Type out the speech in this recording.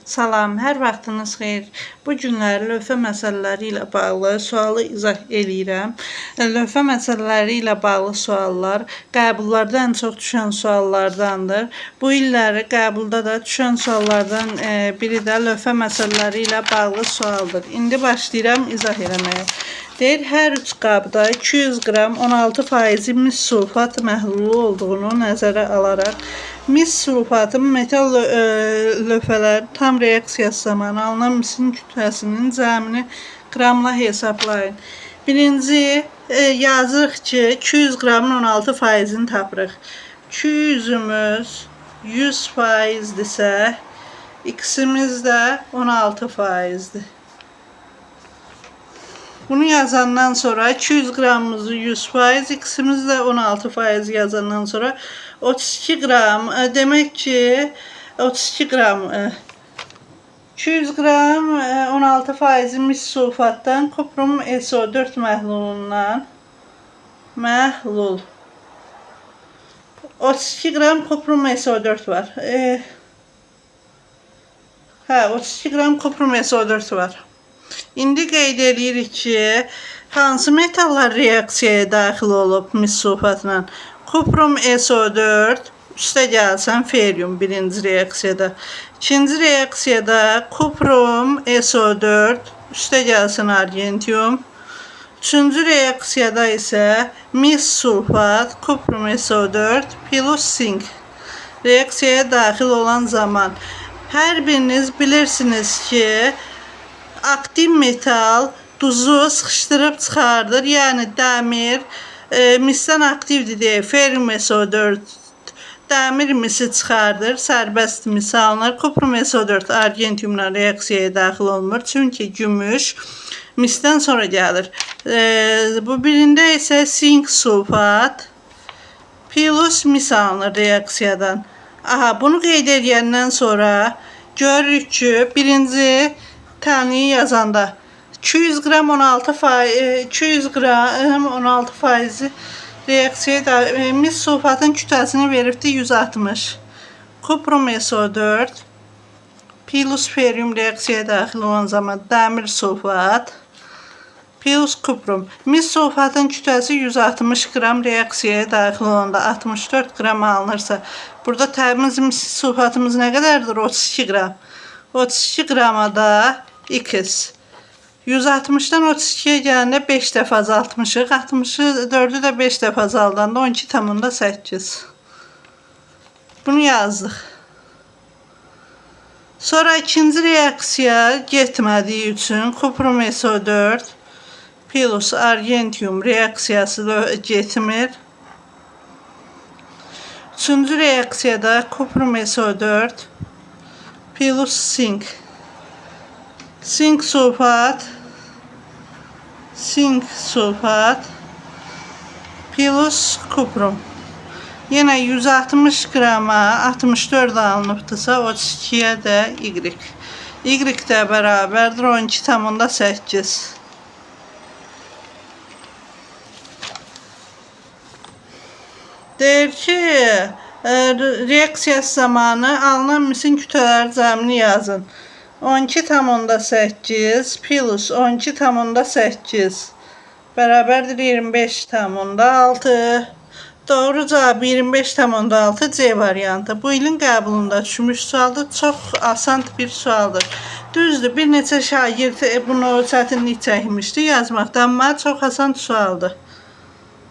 Salam, hər vaxtınız xeyir. Bu günlər lövhə məsələləri ilə bağlı sualı izah eləyirəm. Lövhə məsələləri ilə bağlı suallar qəbullarda ən çox düşən suallardandır. Bu illəri qəbulda da düşən suallardan biri də lövhə məsələləri ilə bağlı sualdır. İndi başlayıram izah eləməyə. Deyir, hər 3 qabda 200 qram 16% mis sulfat məhlulu olduğunu nəzərə alaraq, mis sulfatın metal lövhələr tam reaksiyası zamanı alınan misin kütləsinin cəmini qramla hesablayın. Birinci yazırıq ki, 200 qramın 16%-ni tapırıq. 200-ümüz 100%-dirsə, x-imiz də 16%-dir. Bunu yazandan sonra 200 qramımızı 100%, x-imiz də 16% yazandan sonra 32 qram, demək ki 32 qram 200 qram 16% mis sulfatdan kuprum SO4 məhlulundan məhlul 32 qram kuprum SO4 var. 32 qram kuprum SO4 var. İndi qeyd edirik ki, hansı metallar reaksiyaya daxil olub mis sulfatla? Kuprum SO4 üstə gəlsən ferium birinci reaksiyada. İkinci reaksiyada kuprum SO4 üstə gəlsin argentium. Üçüncü reaksiyada isə mis sulfat kuprum SO4 plus sink reaksiyaya daxil olan zaman hər biriniz bilirsiniz ki, aktiv metal duzu sıxışdırıb çıxardır. Yəni dəmir misdən aktivdir deyə ferium SO4 dəmir misi çıxardır, sərbəst mis alınır. Kuprum SO4 argentiumla reaksiyaya daxil olmur, çünki gümüş misdən sonra gəlir. Bu birində isə sink sulfat plus mis alınır reaksiyadan. Bunu qeyd edəndən sonra görürük ki, birinci taniyi yazanda 200 qram 16% reaksiyaya mis sulfatın kütləsini veribdi 160. Kuprum SO4 plus ferium reaksiyaya daxil olan zaman dəmir sulfat plus kuprum. Mis sulfatın kütləsi 160 qram reaksiyaya daxil olanda 64 qram alınırsa, burada təmiz mis sulfatımız nə qədərdir? 32 qram. 32 qrama da x. 160-dan 32-yə gələndə 5 dəfə azaltmışıq. 64-ü də 5 dəfə azaldanda 12,8. Bunu yazdıq. Sonra ikinci reaksiya getmədiyi üçün kuprum SO4 plus argentium reaksiyası getmir. Üçüncü reaksiyada kuprum SO4 plus sink. Sink sulfat plus kuprum. Yenə 160 qrama 64 alınıbdırsa, 32-yə də y. Y də bərabərdir 12,8. Deyir ki, reaksiyası zamanı alınan misin kütlələri cəmini yazın. 12,8 plus 12,8 bərabərdir 25,6. Doğru cavab 25,6 C variantı. Bu ilin qəbulunda düşmüş sualdır. Çox asan bir sualdır. Düzdür, bir neçə şagird bunu çətinlik çəkmişdi yazmaqda, amma çox asan sualdır.